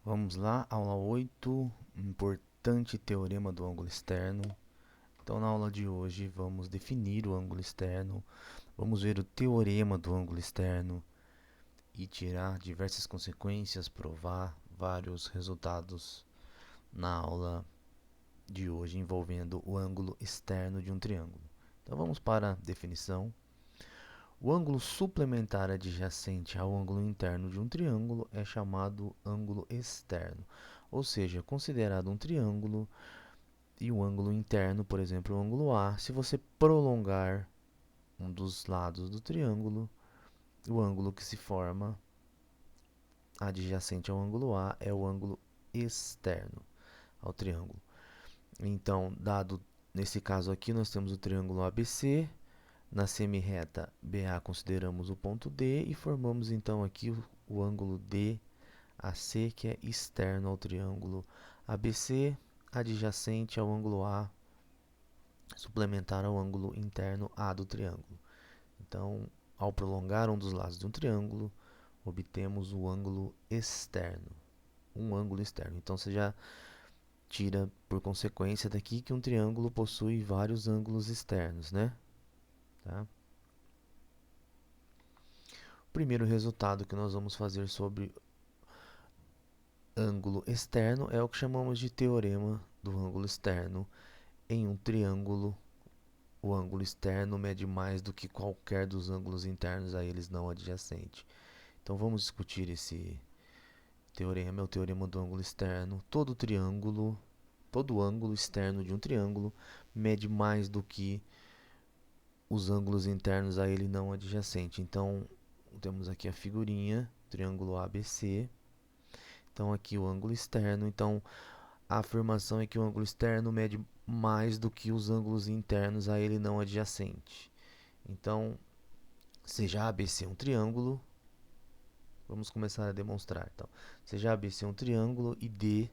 Vamos lá, aula 8, importante teorema do ângulo externo. Então, na aula de hoje, vamos definir o ângulo externo, vamos ver o teorema do ângulo externo e tirar diversas consequências, provar vários resultados na aula de hoje envolvendo o ângulo externo de um triângulo. Então, vamos para a definição. O ângulo suplementar adjacente ao ângulo interno de um triângulo é chamado ângulo externo, ou seja, considerado um triângulo e o ângulo interno, por exemplo, o ângulo A, se você prolongar um dos lados do triângulo, o ângulo que se forma adjacente ao ângulo A é o ângulo externo ao triângulo. Então, dado nesse caso aqui, nós temos o triângulo ABC. Na semirreta BA consideramos o ponto D e formamos então aqui o ângulo DAC, que é externo ao triângulo ABC, adjacente ao ângulo A, suplementar ao ângulo interno A do triângulo. Então, ao prolongar um dos lados de um triângulo, obtemos o ângulo externo, um ângulo externo. Então, você já tira por consequência daqui que um triângulo possui vários ângulos externos, né? Tá? O primeiro resultado que nós vamos fazer sobre ângulo externo é o que chamamos de teorema do ângulo externo. Em um triângulo, o ângulo externo mede mais do que qualquer dos ângulos internos a eles não adjacentes. Então vamos discutir esse teorema, é o teorema do ângulo externo. Todo ângulo externo de um triângulo mede mais do que os ângulos internos a ele não adjacente. Então, temos aqui a figurinha, triângulo ABC. Então, aqui o ângulo externo. Então, a afirmação é que o ângulo externo mede mais do que os ângulos internos a ele não adjacente. Então, seja ABC um triângulo, vamos começar a demonstrar. Então, seja ABC um triângulo e D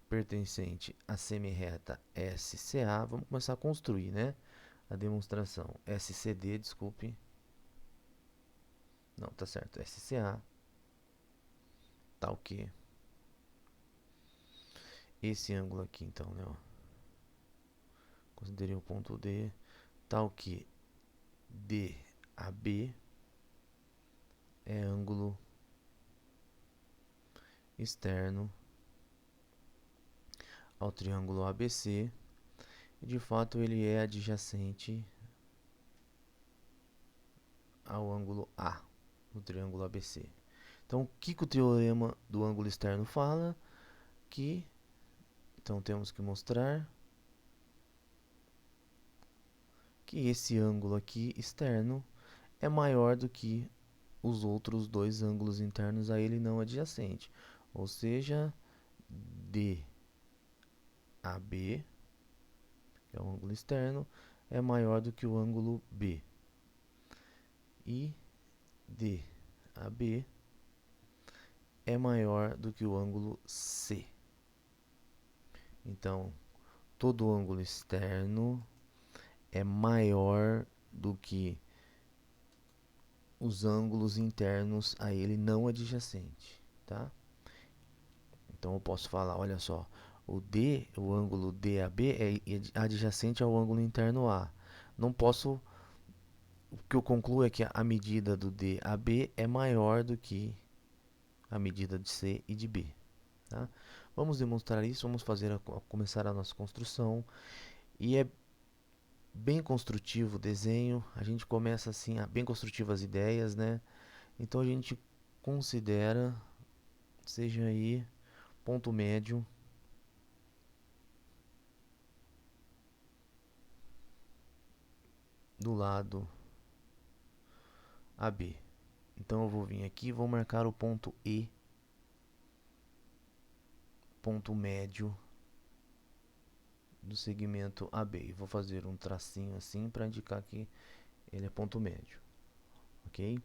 pertencente à semirreta SCA, vamos começar a construir, né? A demonstração. SCD, desculpe. Não, tá certo. SCA. Tal que esse ângulo aqui, então, né? Ó. Considerei o ponto D. Tal que DAB é ângulo externo ao triângulo ABC. E de fato ele é adjacente ao ângulo A no triângulo ABC. Então, o que o teorema do ângulo externo fala? Então temos que mostrar que esse ângulo aqui externo é maior do que os outros dois ângulos internos a ele não adjacente. Ou seja, DAB, que é o ângulo externo, é maior do que o ângulo B. E DAB é maior do que o ângulo C. Então, todo ângulo externo é maior do que os ângulos internos a ele não adjacente, tá? Então eu posso falar, olha só, o ângulo DAB é adjacente ao ângulo interno A. Não posso, o que eu concluo é que a medida do DAB é maior do que a medida de C e de B, tá? Vamos demonstrar isso, vamos começar a nossa construção. E é bem construtivo o desenho, a gente começa assim, bem construtivo as ideias, né? Então a gente considera, seja aí, ponto médio do lado AB. Então eu vou vir aqui e vou marcar o ponto E, ponto médio do segmento AB. E vou fazer um tracinho assim para indicar que ele é ponto médio, ok?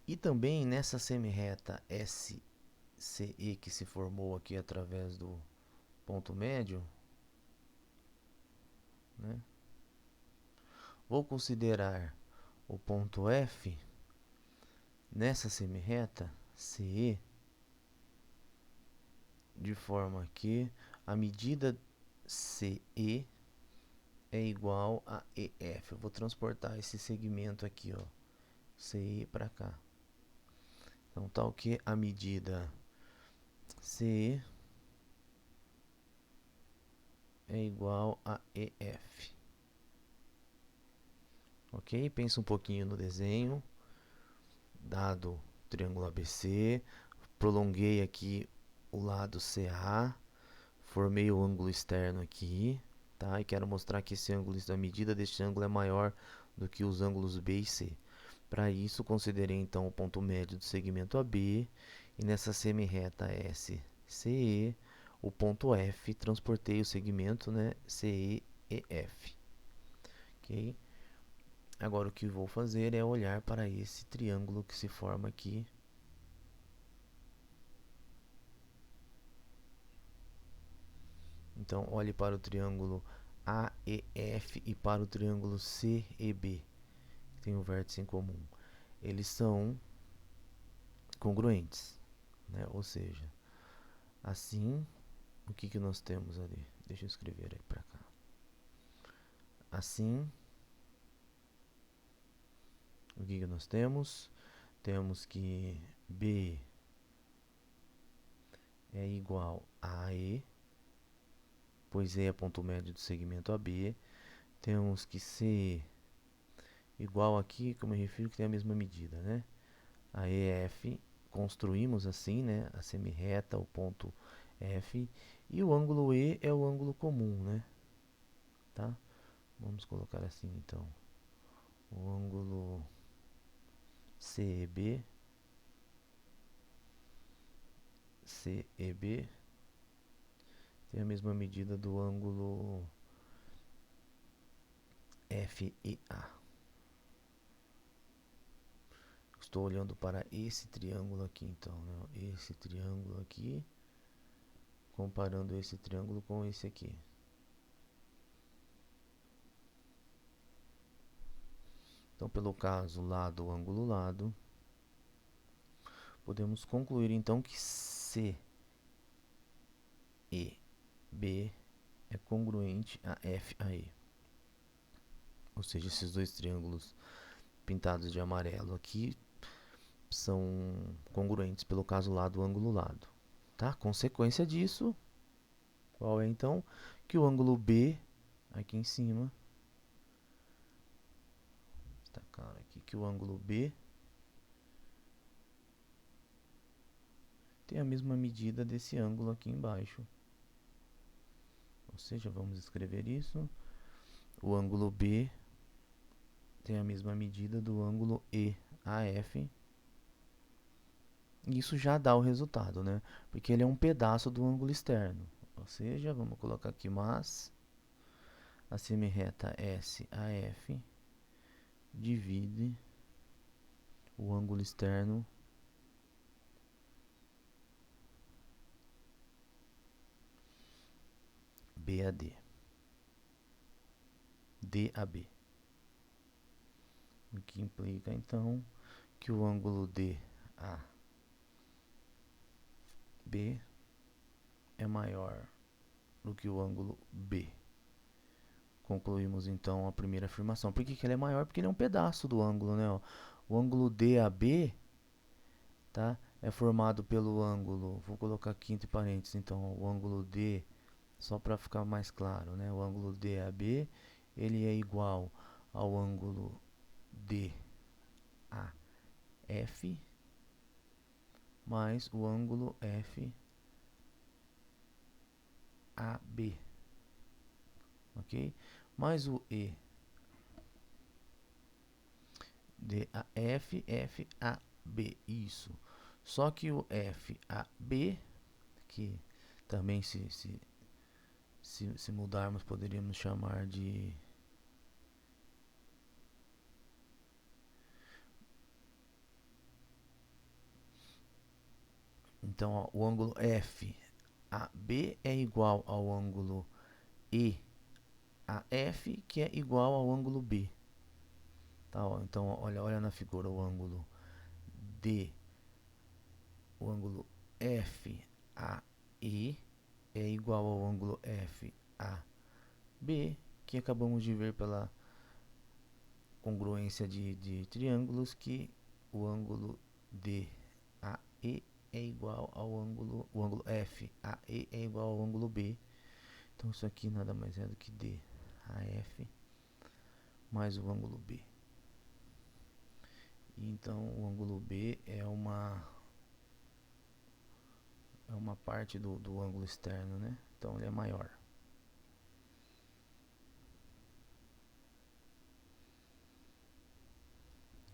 E também nessa semirreta SCE que se formou aqui através do ponto médio, né? Vou considerar o ponto F nessa semirreta CE, de forma que a medida CE é igual a EF. Eu vou transportar esse segmento aqui, ó, CE para cá. Então, tal que a medida CE é igual a EF. Ok? Pensa um pouquinho no desenho. Dado o triângulo ABC, prolonguei aqui o lado CA, formei o ângulo externo aqui, tá? E quero mostrar que esse ângulo, a medida deste ângulo é maior do que os ângulos B e C. Para isso, considerei então o ponto médio do segmento AB e nessa semirreta SCE, o ponto F, transportei o segmento, né, CE e F. Ok? Agora o que vou fazer é olhar para esse triângulo que se forma aqui. Então, olhe para o triângulo AEF e para o triângulo CEB, que tem um vértice em comum. Eles são congruentes, né? Ou seja, assim, o que nós temos ali? Deixa eu escrever aí para cá. Assim, o que nós temos? Temos que B é igual a E, pois E é ponto médio do segmento AB. Temos que C igual aqui, que eu me refiro que tem a mesma medida, né? A EF, construímos assim, né? A semirreta, o ponto F. E o ângulo E é o ângulo comum, né? Tá? Vamos colocar assim, então. O ângulo CEB tem a mesma medida do ângulo FEA. Estou olhando para esse triângulo aqui, então, né? Esse triângulo aqui, comparando esse triângulo com esse aqui. Então, pelo caso lado, ângulo, lado, podemos concluir então que C e B é congruente a F a E. Ou seja, esses dois triângulos pintados de amarelo aqui são congruentes pelo caso lado, ângulo, lado. Tá? Consequência disso, qual é então? Que o ângulo B, aqui em cima, está claro aqui que o ângulo B tem a mesma medida desse ângulo aqui embaixo. Ou seja, vamos escrever isso. O ângulo B tem a mesma medida do ângulo EAF. Isso já dá o resultado, né? Porque ele é um pedaço do ângulo externo. Ou seja, vamos colocar aqui mais a semirreta SAF divide o ângulo externo BAD. DAB. O que implica então que o ângulo DAB é maior do que o ângulo B. Concluímos então a primeira afirmação. Por que ele é maior? Porque ele é um pedaço do ângulo, né? Ó. O ângulo DAB, tá? É formado pelo ângulo, vou colocar aqui entre parênteses, então, o ângulo D, só para ficar mais claro, né? O ângulo DAB, ele é igual ao ângulo DAF mais o ângulo FAB, ok? Mais o E DAF, FAB, isso. Só que o FAB, que também se mudarmos poderíamos chamar de então, ó, o ângulo FAB é igual ao ângulo EAF, que é igual ao ângulo B. Tá, ó, então olha na figura o ângulo D, o ângulo FAE é igual ao ângulo FAB, que acabamos de ver pela congruência de triângulos, que o ângulo DAE é igual ao ângulo, o ângulo FAE é igual ao ângulo B. Então isso aqui nada mais é do que DAF mais o ângulo B. Então o ângulo B é uma parte do ângulo externo, né? Então ele é maior.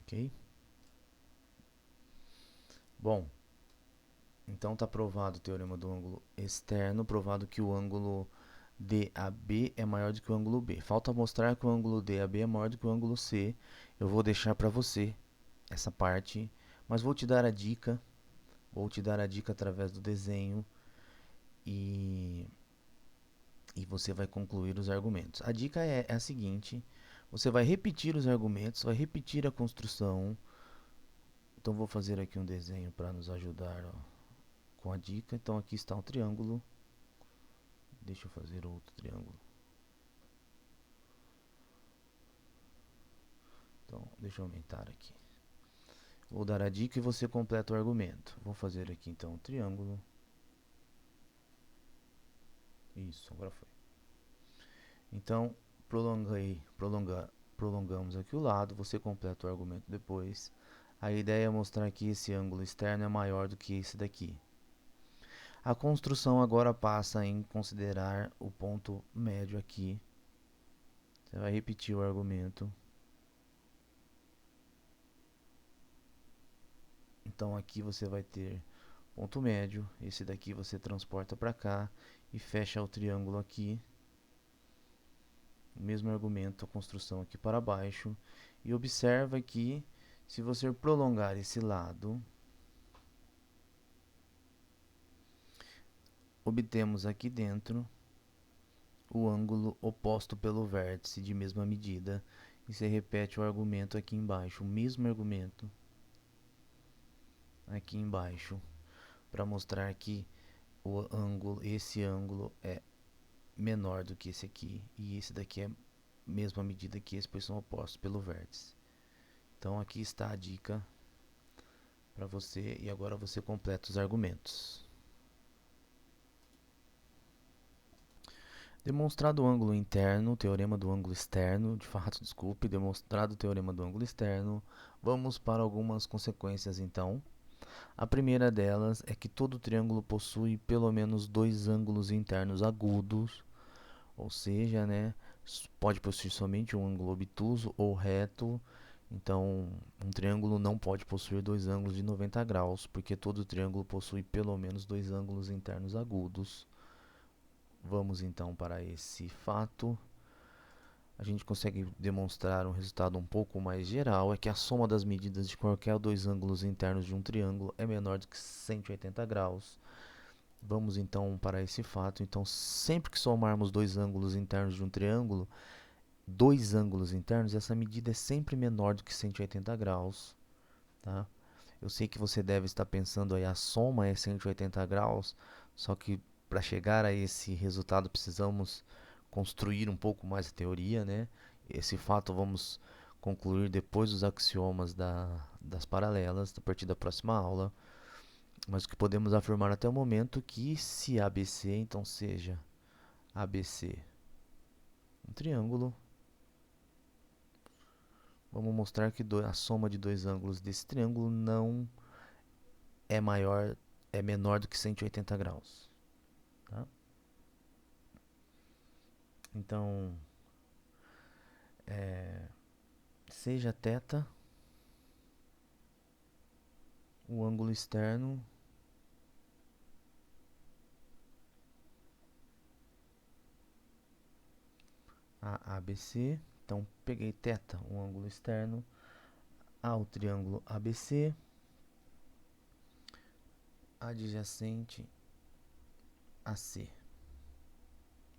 Ok? Bom, então está provado o teorema do ângulo externo, provado que o ângulo DAB é maior do que o ângulo B. Falta mostrar que o ângulo DAB é maior do que o ângulo C. Eu vou deixar para você essa parte, mas vou te dar a dica. Vou te dar a dica através do desenho e você vai concluir os argumentos. A dica é a seguinte: você vai repetir os argumentos, vai repetir a construção. Então vou fazer aqui um desenho para nos ajudar, ó, com a dica. Então aqui está um triângulo. Deixa eu fazer outro triângulo. Então deixa eu aumentar aqui. Vou dar a dica e você completa o argumento. Vou fazer aqui então um triângulo. Isso, agora foi. Então prolongamos aqui o lado. Você completa o argumento depois. A ideia é mostrar que esse ângulo externo é maior do que esse daqui. A construção agora passa em considerar o ponto médio aqui. Você vai repetir o argumento. Então aqui você vai ter ponto médio. Esse daqui você transporta para cá e fecha o triângulo aqui. O mesmo argumento, a construção aqui para baixo. E observa que se você prolongar esse lado, obtemos aqui dentro o ângulo oposto pelo vértice de mesma medida. E você repete o argumento aqui embaixo, o mesmo argumento aqui embaixo, para mostrar que esse ângulo é menor do que esse aqui, e esse daqui é a mesma medida que esse, pois são opostos pelo vértice. Então aqui está a dica para você, e agora você completa os argumentos. Demonstrado o ângulo interno, teorema do ângulo externo, de fato, desculpe, demonstrado o teorema do ângulo externo, vamos para algumas consequências então. A primeira delas é que todo triângulo possui pelo menos dois ângulos internos agudos, ou seja, né, pode possuir somente um ângulo obtuso ou reto. Então, um triângulo não pode possuir dois ângulos de 90 graus, porque todo triângulo possui pelo menos dois ângulos internos agudos. Vamos então para esse fato. A gente consegue demonstrar um resultado um pouco mais geral, é que a soma das medidas de qualquer dois ângulos internos de um triângulo é menor do que 180 graus. Vamos então para esse fato. Então, sempre que somarmos dois ângulos internos de um triângulo, dois ângulos internos, essa medida é sempre menor do que 180 graus. Tá? Eu sei que você deve estar pensando aí, a soma é 180 graus, só que para chegar a esse resultado precisamos construir um pouco mais a teoria, né? Esse fato vamos concluir depois dos axiomas das paralelas, a partir da próxima aula. Mas o que podemos afirmar até o momento é que se ABC, então seja ABC um triângulo, vamos mostrar que a soma de dois ângulos desse triângulo não é maior, é menor do que 180 graus. Tá? Então, seja θ o ângulo externo ABC. Então, peguei θ, um ângulo externo, ao triângulo ABC, adjacente a C,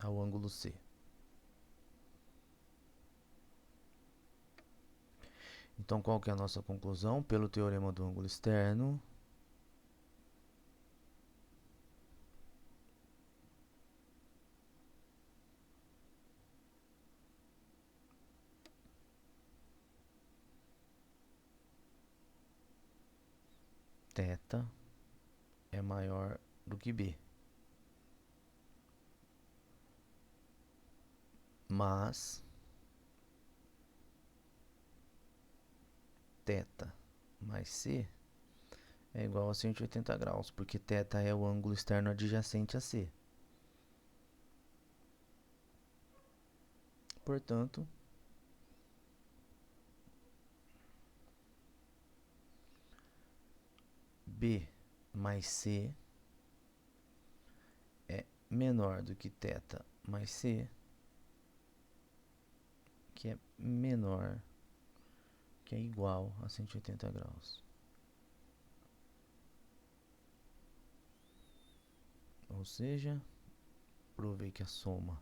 ao ângulo C. Então, qual que é a nossa conclusão? Pelo teorema do ângulo externo, θ é maior do que b. Mas θ mais c é igual a 180 graus, porque θ é o ângulo externo adjacente a c. Portanto, b mais c é menor do que θ mais c, que é menor, que é igual a 180 graus. Ou seja, provei que a soma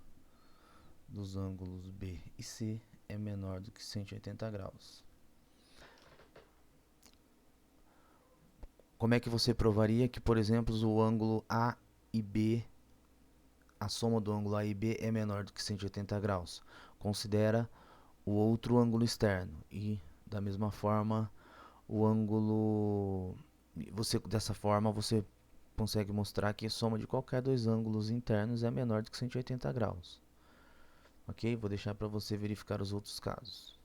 dos ângulos B e C é menor do que 180 graus. Como é que você provaria que, por exemplo, o ângulo A e B, a soma do ângulo A e B é menor do que 180 graus? Considera o outro ângulo externo e, da mesma forma, o ângulo... dessa forma, você consegue mostrar que a soma de qualquer dois ângulos internos é menor do que 180 graus. Ok? Vou deixar para você verificar os outros casos.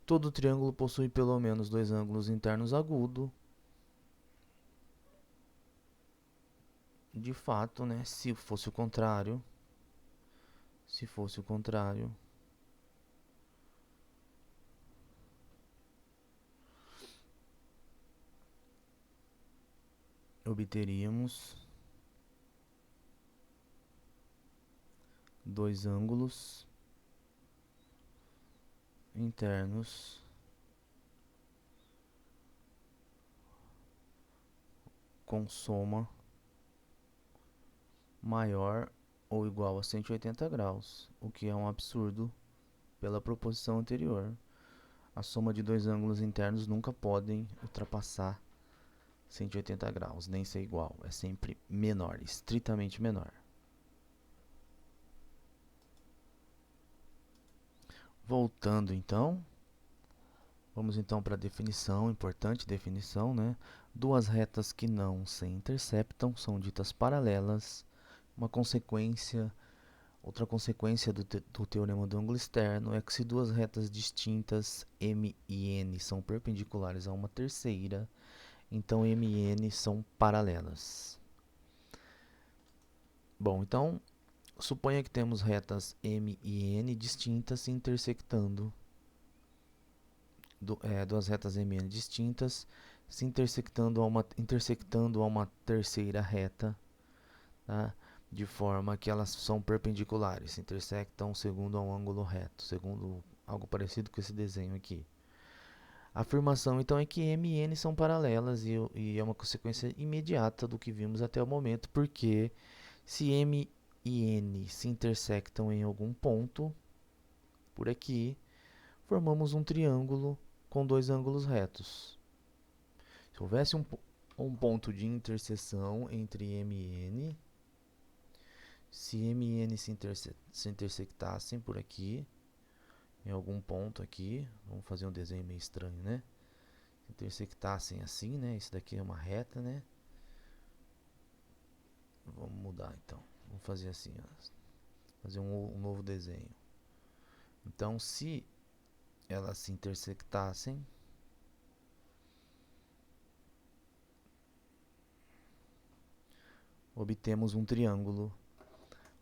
Todo triângulo possui pelo menos dois ângulos internos agudos. De fato, né? Se fosse o contrário, obteríamos dois ângulos internos com soma maior ou igual a 180 graus, o que é um absurdo pela proposição anterior. A soma de dois ângulos internos nunca podem ultrapassar 180 graus, nem ser igual, é sempre menor, estritamente menor. Voltando então, vamos então para a definição, importante definição, né? Duas retas que não se interceptam são ditas paralelas. Uma consequência, outra consequência do teorema do ângulo externo é que se duas retas distintas M e N são perpendiculares a uma terceira, então M e N são paralelas. Bom, então suponha que temos retas M e N distintas se intersectando. Duas retas M e N distintas se intersectando a uma terceira reta, tá? De forma que elas são perpendiculares, se intersectam segundo um ângulo reto, segundo algo parecido com esse desenho aqui. A afirmação então é que M e N são paralelas e é uma consequência imediata do que vimos até o momento, porque se M e N se intersectam em algum ponto, por aqui, formamos um triângulo com dois ângulos retos. Se houvesse um ponto de interseção entre M e N, se M e N se intersectassem por aqui, em algum ponto aqui, vamos fazer um desenho meio estranho, né? Se intersectassem assim, né? Isso daqui é uma reta, né? Vamos mudar então. Vamos fazer assim, ó. Fazer um novo desenho. Então, se elas se intersectassem, obtemos um triângulo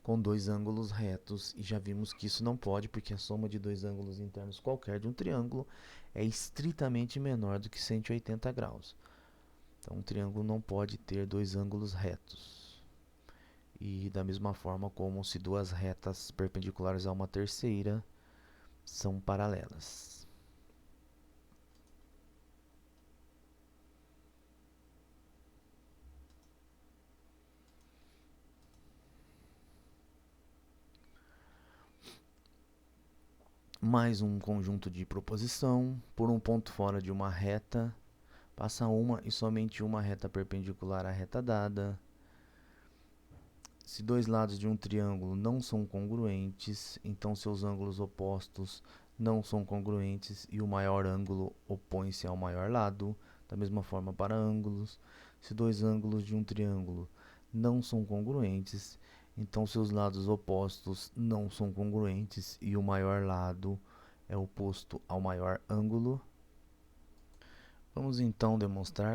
com dois ângulos retos, e já vimos que isso não pode, porque a soma de dois ângulos internos qualquer de um triângulo é estritamente menor do que 180 graus. Então, um triângulo não pode ter dois ângulos retos. E da mesma forma como se duas retas perpendiculares a uma terceira são paralelas. mais um conjunto de proposição. Por um ponto fora de uma reta, passa uma e somente uma reta perpendicular à reta dada. Se dois lados de um triângulo não são congruentes, então seus ângulos opostos não são congruentes e o maior ângulo opõe-se ao maior lado. Da mesma forma para ângulos. Se dois ângulos de um triângulo não são congruentes, então seus lados opostos não são congruentes e o maior lado é oposto ao maior ângulo. Vamos então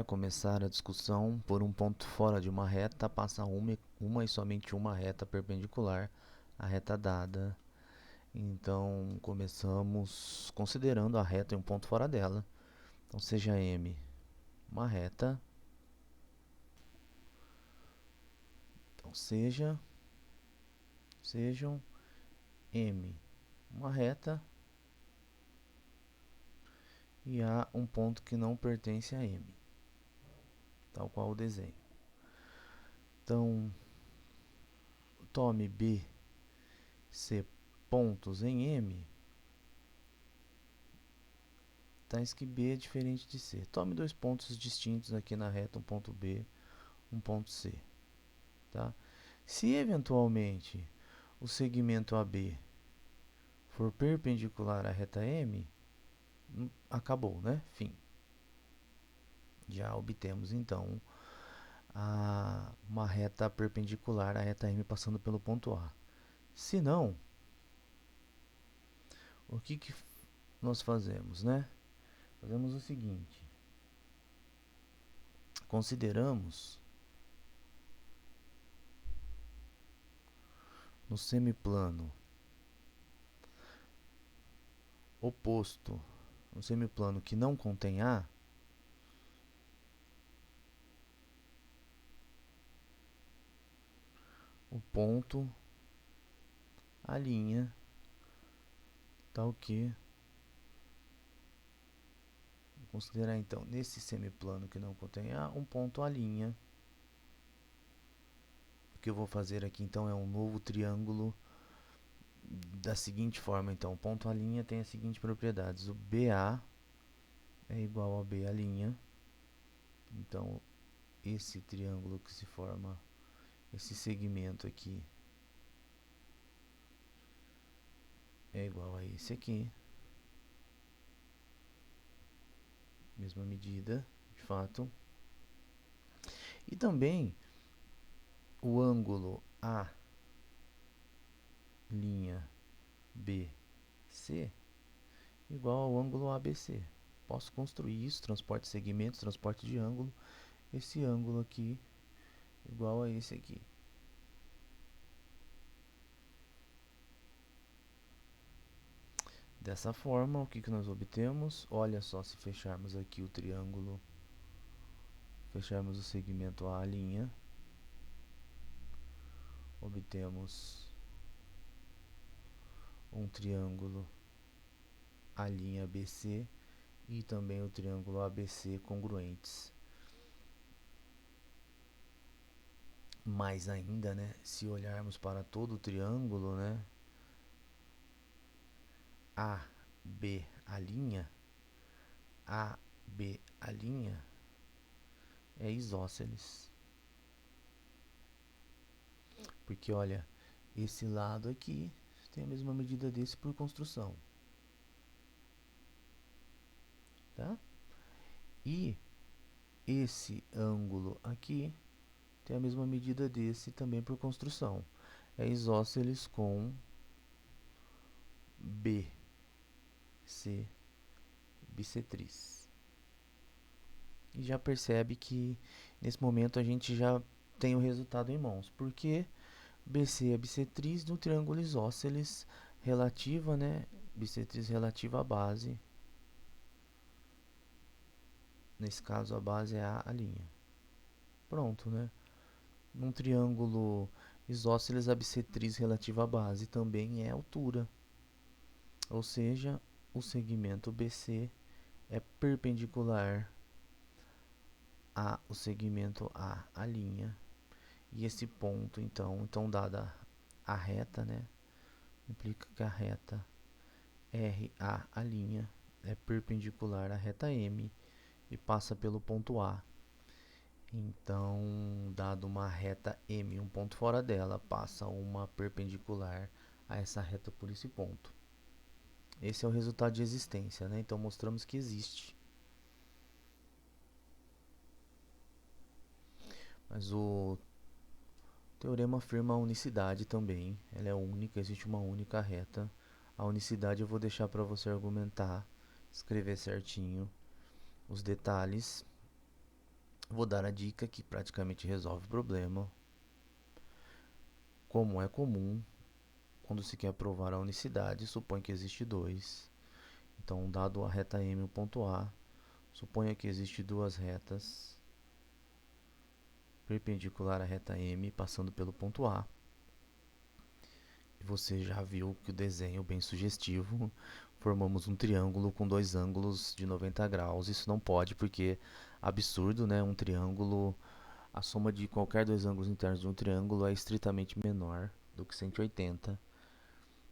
começar a discussão. Por um ponto fora de uma reta, passa uma e somente uma reta perpendicular à reta dada. Então, começamos considerando a reta e um ponto fora dela. Então, seja M uma reta. Então, sejam M uma reta e há um ponto que não pertence a M, tal qual o desenho. Então, tome B, C pontos em M, tais que B é diferente de C. Tome dois pontos distintos aqui na reta, um ponto B, um ponto C. Tá? Se eventualmente o segmento AB for perpendicular à reta M, acabou, né? Fim. Já obtemos então uma reta perpendicular à reta M passando pelo ponto A. Se não, o que nós fazemos, né? Fazemos o seguinte: consideramos no semiplano oposto, no semiplano que não contém A, o ponto, a linha, tal que, vou considerar então nesse semiplano que não contém A, um ponto, a linha. O que eu vou fazer aqui então é um novo triângulo da seguinte forma. Então, o ponto, a linha tem as seguintes propriedades: o BA é igual a B, a linha. Então, esse triângulo que se forma, esse segmento aqui, é igual a esse aqui. Mesma medida, de fato. E também o ângulo A, linha BC, igual ao ângulo ABC. Posso construir isso, transporte de segmentos, transporte de ângulo. Esse ângulo aqui igual a esse aqui. Dessa forma, o que nós obtemos? Olha só, se fecharmos aqui o triângulo, fecharmos o segmento A, linha, obtemos um triângulo A', BC e também o triângulo ABC congruentes. Mais ainda, né, se olharmos para todo o triângulo, né, AB, a linha, AB, a linha, é isósceles. Porque, olha, esse lado aqui tem a mesma medida desse por construção. Tá? E esse ângulo aqui tem a mesma medida desse também por construção. É isósceles com BC bissetriz. E já percebe que nesse momento a gente já tem o resultado em mãos. Porque BC é bissetriz do triângulo isósceles relativa, né? Bissetriz relativa à base. Nesse caso, a base é a linha. Pronto, né? Num triângulo isósceles, a bissetriz relativa à base também é altura. Ou seja, o segmento BC é perpendicular ao segmento A, linha. E esse ponto, então dada a reta, né? Implica que a reta RA, a linha, é perpendicular à reta M e passa pelo ponto A. Então, dado uma reta M, um ponto fora dela, passa uma perpendicular a essa reta por esse ponto. Esse é o resultado de existência, né? Então, mostramos que existe. Mas o teorema afirma a unicidade também. Ela é única, existe uma única reta. A unicidade eu vou deixar para você argumentar, escrever certinho os detalhes. Vou dar a dica que praticamente resolve o problema. Como é comum, quando se quer provar a unicidade, supõe que existe 2. Então, dado a reta M, o ponto A, suponha que existe duas retas perpendicular à reta M, passando pelo ponto A. E você já viu que o desenho, bem sugestivo, formamos um triângulo com dois ângulos de 90 graus. Isso não pode, porque absurdo, né? Um triângulo, a soma de qualquer dois ângulos internos de um triângulo é estritamente menor do que 180.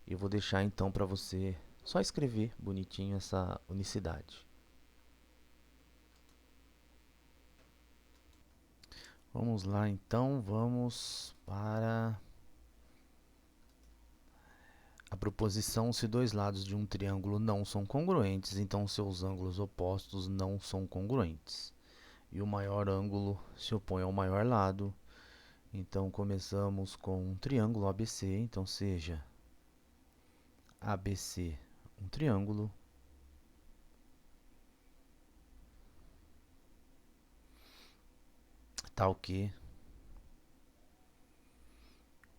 E eu vou deixar então para você só escrever bonitinho essa unicidade. Vamos lá então, vamos para a proposição. Se dois lados de um triângulo não são congruentes, então seus ângulos opostos não são congruentes. E o maior ângulo se opõe ao maior lado. Então começamos com um triângulo ABC, então seja ABC um triângulo. Tal que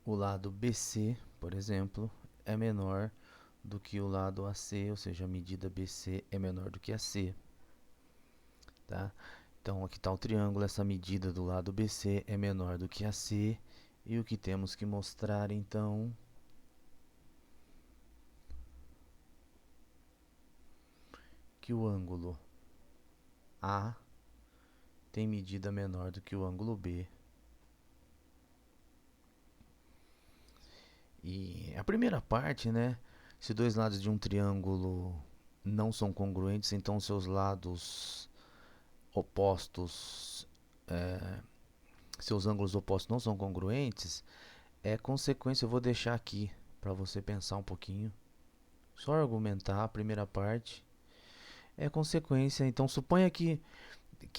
o lado BC, por exemplo, é menor do que o lado AC, ou seja, a medida BC é menor do que AC. Tá? Então aqui está o triângulo, essa medida do lado BC é menor do que AC. E o que temos que mostrar então? Que o ângulo A tem medida menor do que o ângulo B. E a primeira parte, né? Se dois lados de um triângulo não são congruentes, então seus lados opostos, seus ângulos opostos não são congruentes, é consequência. Eu vou deixar aqui para você pensar um pouquinho. Só argumentar a primeira parte. É consequência. Então suponha que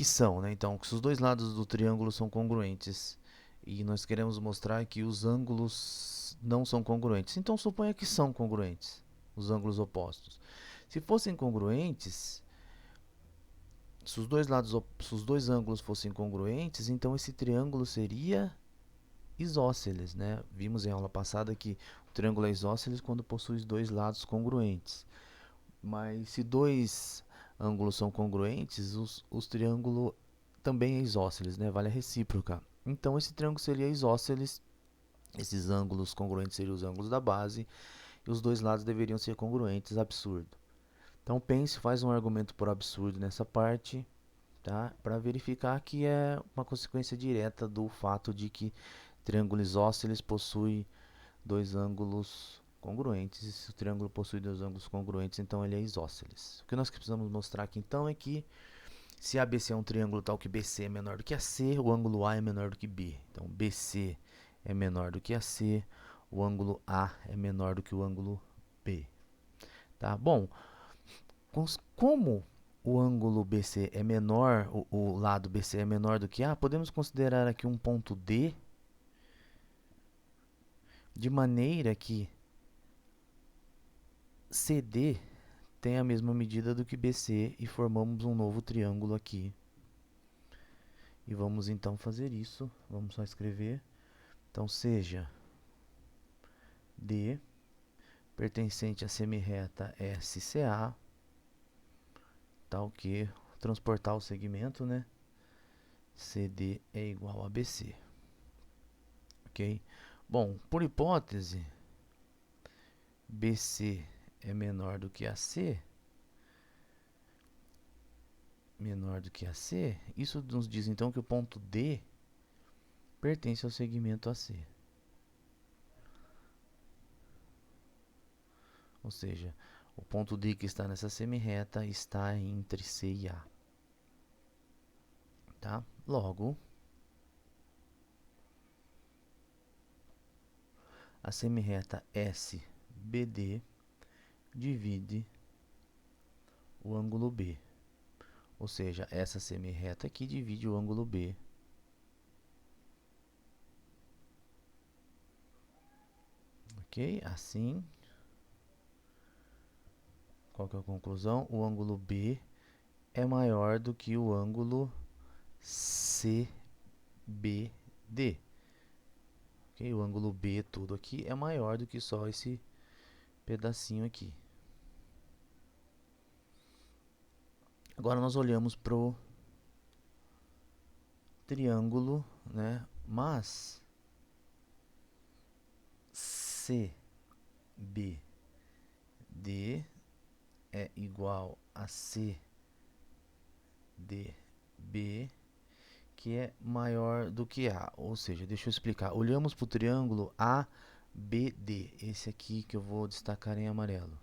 são, né? Então, que se os dois lados do triângulo são congruentes e nós queremos mostrar que os ângulos não são congruentes, então suponha que são congruentes os ângulos opostos. Se fossem congruentes, se os dois ângulos fossem congruentes, então esse triângulo seria isósceles, né? Vimos em aula passada que o triângulo é isósceles quando possui os dois lados congruentes. Mas se dois ângulos são congruentes, os triângulos também é isósceles, né? Vale a recíproca. Então esse triângulo seria isósceles, esses ângulos congruentes seriam os ângulos da base, e os dois lados deveriam ser congruentes, absurdo. Então pense, faz um argumento por absurdo nessa parte, tá? Para verificar que é uma consequência direta do fato de que triângulo isósceles possui dois ângulos congruentes. E se o triângulo possui dois ângulos congruentes, então ele é isósceles. O que nós precisamos mostrar aqui então é que se ABC é um triângulo tal que BC é menor do que AC, o ângulo A é menor do que B. Então BC é menor do que AC, o ângulo A é menor do que o ângulo B. Tá? Bom, como o ângulo BC é menor, o lado BC é menor do que A, podemos considerar aqui um ponto D, de maneira que CD tem a mesma medida do que BC e formamos um novo triângulo aqui. E vamos então fazer isso. Vamos só escrever. Então seja D pertencente à semirreta SCA, tal que transportar o segmento, né? CD é igual a BC. Ok? Bom, por hipótese, BC é menor do que AC, isso nos diz então que o ponto D pertence ao segmento AC. Ou seja, O ponto D que está nessa semirreta está entre C e A. Tá? Logo, a semirreta SBD divide o ângulo B. Ou seja, essa semirreta aqui divide o ângulo B. Ok? Assim. Qual que é a conclusão? O ângulo B é maior do que o ângulo CBD. Ok? O ângulo B todo aqui é maior do que só esse pedacinho aqui. Agora nós olhamos para o triângulo, né? Mas CBD é igual a CDB, que é maior do que A. Ou seja, deixa eu explicar. Olhamos para o triângulo ABD, esse aqui que eu vou destacar em amarelo.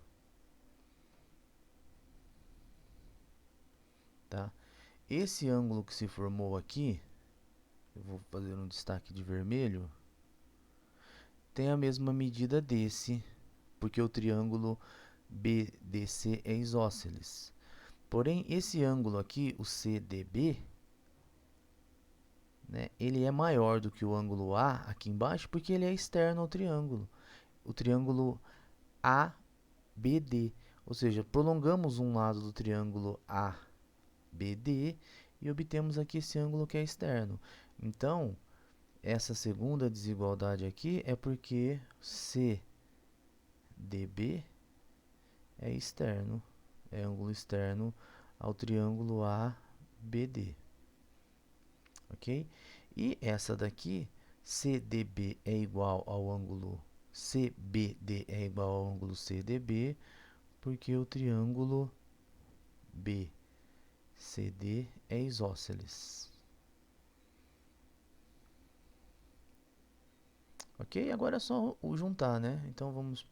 Tá? Esse ângulo que se formou aqui, eu vou fazer um destaque de vermelho, tem a mesma medida desse, porque o triângulo BDC é isósceles. Porém, esse ângulo aqui, o CDB, né, ele é maior do que o ângulo A aqui embaixo, porque ele é externo ao triângulo. O triângulo ABD. Ou seja, prolongamos um lado do triângulo ABD e obtemos aqui esse ângulo que é externo. Então, essa segunda desigualdade aqui é porque CDB é externo, é ângulo externo ao triângulo ABD. Ok? E essa daqui, CDB é igual ao ângulo CBD é igual ao ângulo CDB, porque o triângulo BCD é isósceles. Ok? Agora é só o juntar, né? Então vamos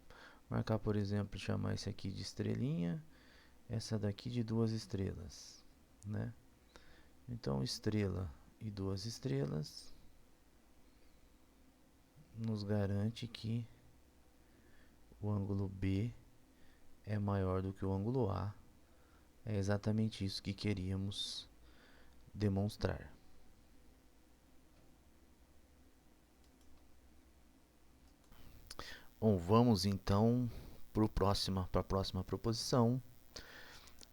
marcar, por exemplo, chamar esse aqui de estrelinha, essa daqui de duas estrelas, né? Então, estrela e duas estrelas nos garante que o ângulo B é maior do que o ângulo A. É exatamente isso que queríamos demonstrar. Bom, vamos então para a próxima proposição,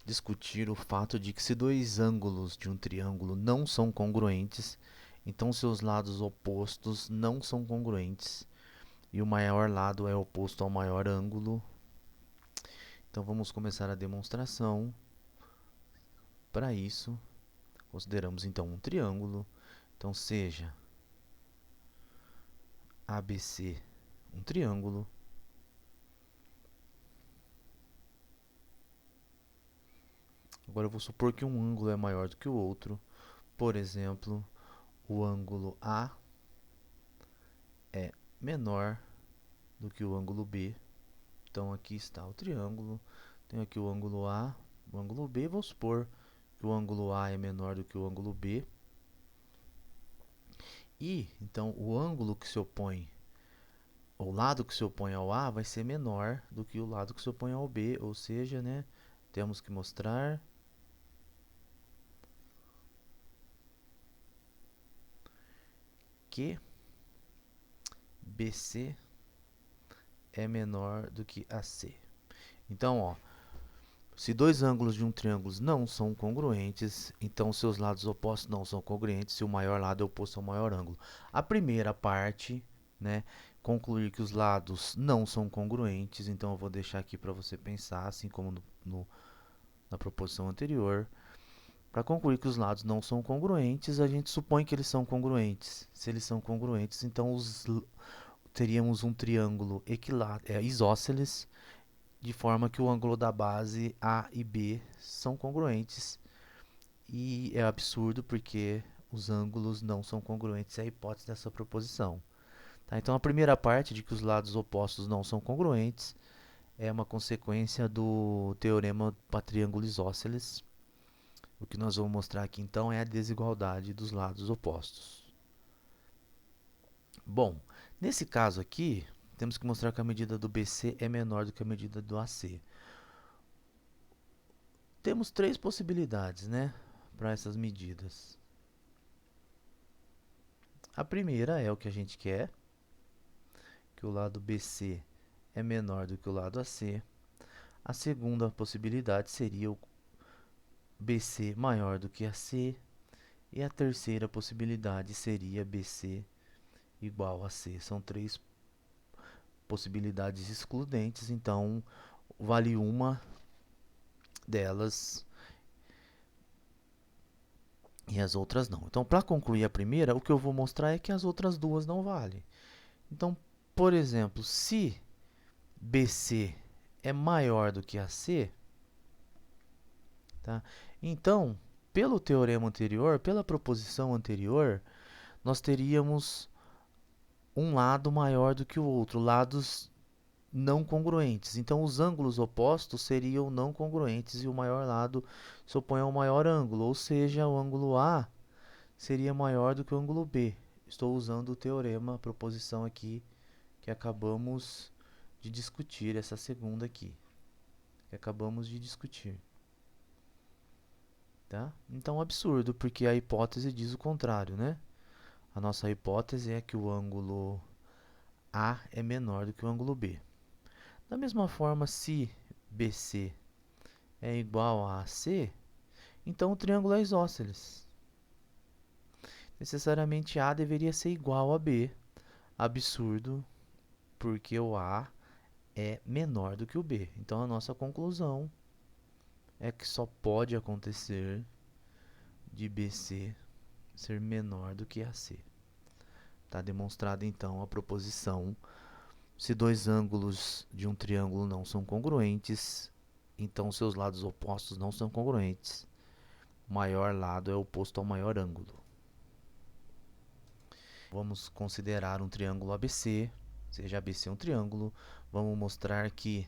discutir o fato de que se dois ângulos de um triângulo não são congruentes, então seus lados opostos não são congruentes e o maior lado é oposto ao maior ângulo. Então vamos começar a demonstração. Para isso, consideramos então um triângulo. Então seja ABC um triângulo. Agora eu vou supor que um ângulo é maior do que o outro. Por exemplo, o ângulo A é menor do que o ângulo B. Então aqui está o triângulo. Tenho aqui o ângulo A, o ângulo B. Vou supor que o ângulo A é menor do que o ângulo B. E então o ângulo que se opõe, o lado que se opõe ao A vai ser menor do que o lado que se opõe ao B. Ou seja, né, temos que mostrar que BC é menor do que AC. Então, ó, se dois ângulos de um triângulo não são congruentes, então seus lados opostos não são congruentes se o maior lado é oposto ao maior ângulo. A primeira parte, né, concluir que os lados não são congruentes, então eu vou deixar aqui para você pensar, assim como na proposição anterior. Para concluir que os lados não são congruentes, a gente supõe que eles são congruentes. Se eles são congruentes, então teríamos um triângulo isósceles, de forma que o ângulo da base A e B são congruentes. E é absurdo porque os ângulos não são congruentes, é a hipótese dessa proposição. Tá? Então a primeira parte de que os lados opostos não são congruentes é uma consequência do teorema para triângulo isósceles. O que nós vamos mostrar aqui então é a desigualdade dos lados opostos. Bom, nesse caso aqui, temos que mostrar que a medida do BC é menor do que a medida do AC. Temos três possibilidades, né, para essas medidas. A primeira é o que a gente quer, que o lado BC é menor do que o lado AC. A segunda possibilidade seria o BC maior do que AC. E a terceira possibilidade seria BC igual a C. São três possibilidades excludentes, então vale uma delas e as outras não. Então, para concluir a primeira, o que eu vou mostrar é que as outras duas não valem. Então, por exemplo, se BC é maior do que AC, tá? Então, pelo teorema anterior, pela proposição anterior, nós teríamos um lado maior do que o outro, lados não congruentes. Então, os ângulos opostos seriam não congruentes e o maior lado se opõe ao maior ângulo, ou seja, o ângulo A seria maior do que o ângulo B. Estou usando o teorema, a proposição aqui que acabamos de discutir, essa segunda aqui, que acabamos de discutir. Tá? Então, absurdo, porque a hipótese diz o contrário, né? A nossa hipótese é que o ângulo A é menor do que o ângulo B. Da mesma forma, se BC é igual a AC, então o triângulo é isósceles. Necessariamente A deveria ser igual a B. Absurdo, porque o A é menor do que o B. Então a nossa conclusão é que só pode acontecer de BC ser menor do que AC. Está demonstrada então a proposição: se dois ângulos de um triângulo não são congruentes, então seus lados opostos não são congruentes. O maior lado é oposto ao maior ângulo. Vamos considerar um triângulo ABC, seja ABC um triângulo. Vamos mostrar que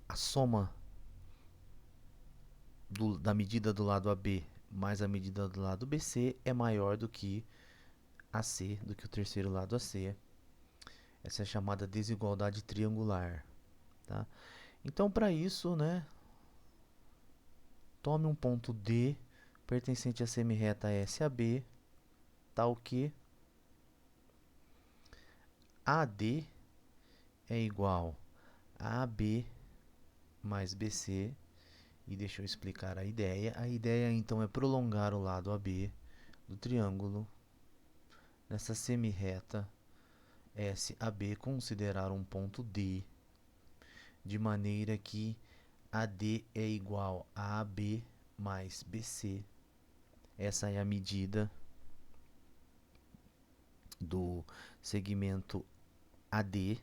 a soma da medida do lado AB mais a medida do lado BC é maior do que AC, do que o terceiro lado AC. Essa é a chamada desigualdade triangular. Tá? Então, para isso, né, tome um ponto D pertencente à semirreta SAB, tal que AD é igual a AB mais BC. E deixa eu explicar a ideia. A ideia então é prolongar o lado AB do triângulo nessa semirreta SAB, considerar um ponto D, de maneira que AD é igual a AB mais BC. Essa é a medida do segmento AD.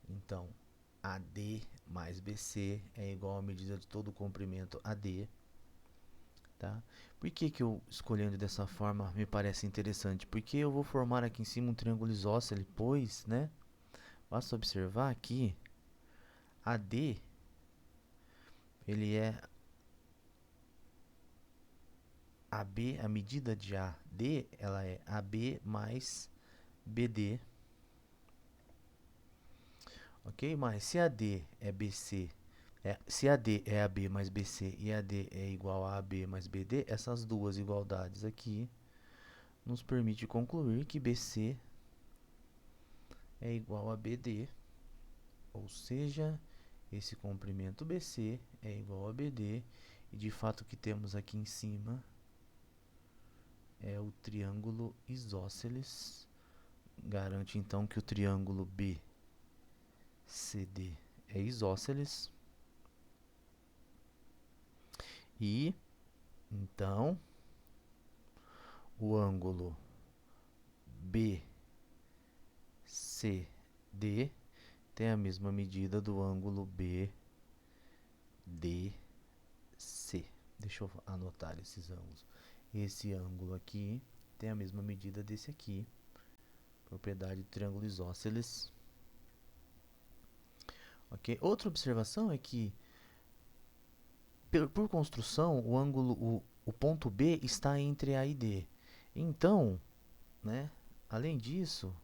Então, AD mais BC é igual à medida de todo o comprimento AD. Tá? Por que eu escolhendo dessa forma me parece interessante? Porque eu vou formar aqui em cima um triângulo isósceles, pois, né? Basta observar que AD ele é AB, a medida de AD, ela é AB mais BD. Ok? Mas se AD é BC, se AD é AB mais BC e AD é igual a AB mais BD, essas duas igualdades aqui nos permite concluir que BC é igual a BD, ou seja, esse comprimento BC é igual a BD, e de fato o que temos aqui em cima é o triângulo isósceles. Garante então que o triângulo BCD é isósceles. E então o ângulo BCD tem a mesma medida do ângulo BDC. Deixa eu anotar esses ângulos. Esse ângulo aqui tem a mesma medida desse aqui. Propriedade do triângulo isósceles. ok? Outra observação é que, por construção, o ponto B está entre A e D. Então, né, além disso,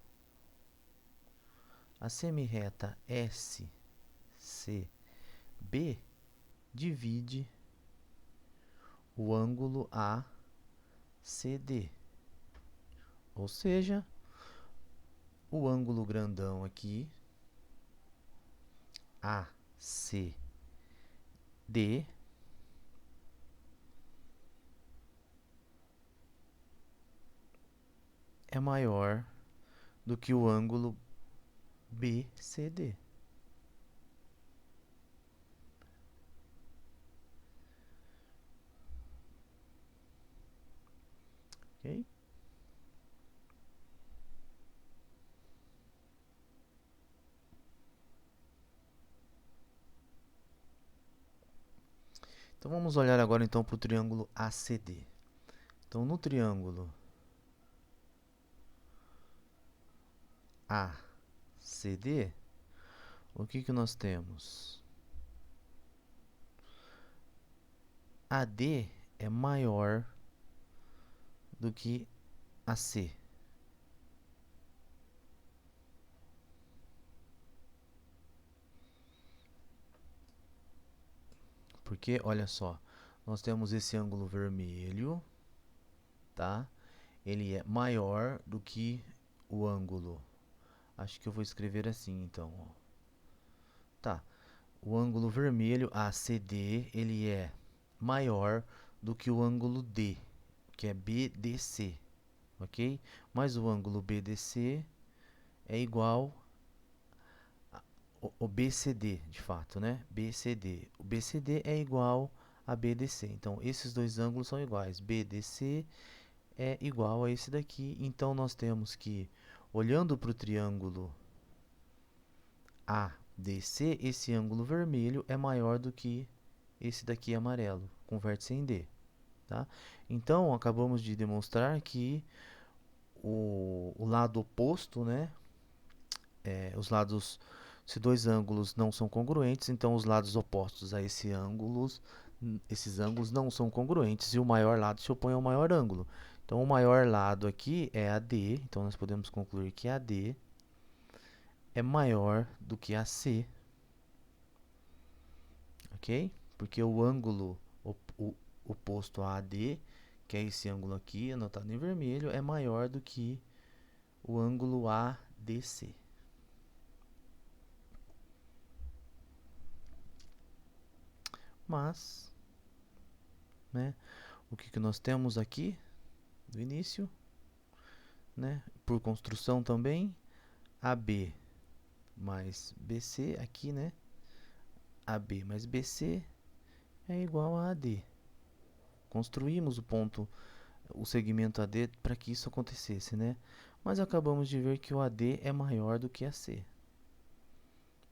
a semirreta SCB divide o ângulo ACD. Ou seja, o ângulo grandão aqui, ACD, é maior do que o ângulo BCD. Ok? Então vamos olhar agora então para o triângulo ACD. Então no triângulo ACD, o que nós temos? AD é maior do que AC. Porque, olha só, nós temos esse ângulo vermelho, tá? Ele é maior do que o ângulo. Acho que eu vou escrever assim, então, ó. Tá. O ângulo vermelho, ACD, ele é maior do que o ângulo D, que é BDC, ok? Mas o ângulo BDC é igual o BCD, de fato, né? BCD. O BCD é igual a BDC. Então, esses dois ângulos são iguais. BDC é igual a esse daqui. Então, nós temos que, olhando para o triângulo ADC, esse ângulo vermelho é maior do que esse daqui amarelo, com vértice em D. Tá? Então, acabamos de demonstrar que o lado oposto, né? Os lados, se dois ângulos não são congruentes, então os lados opostos a esses ângulos não são congruentes e o maior lado se opõe ao maior ângulo. Então, o maior lado aqui é AD, então nós podemos concluir que AD é maior do que AC, ok? Porque o ângulo oposto a AD, que é esse ângulo aqui, anotado em vermelho, é maior do que o ângulo ADC. Mas, né, o que nós temos aqui do início, né, por construção também, AB mais BC aqui, né, AB mais BC é igual a AD. Construímos o segmento AD para que isso acontecesse, né? Mas acabamos de ver que o AD é maior do que AC.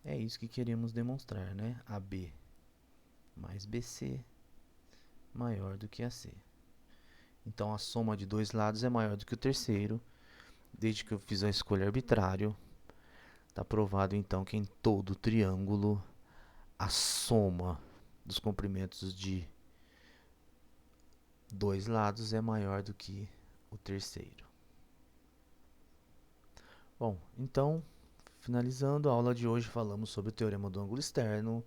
É isso que queremos demonstrar, né? AB mais BC maior do que AC. Então, a soma de dois lados é maior do que o terceiro. Desde que eu fiz a escolha arbitrária, está provado então que em todo triângulo a soma dos comprimentos de dois lados é maior do que o terceiro. Bom, então, finalizando a aula de hoje, falamos sobre o teorema do ângulo externo,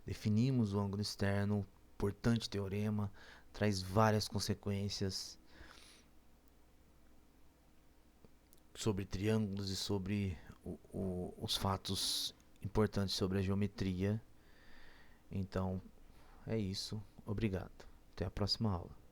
definimos o ângulo externo, importante teorema, traz várias consequências sobre triângulos e sobre os fatos importantes sobre a geometria. Então, é isso. Obrigado. Até a próxima aula.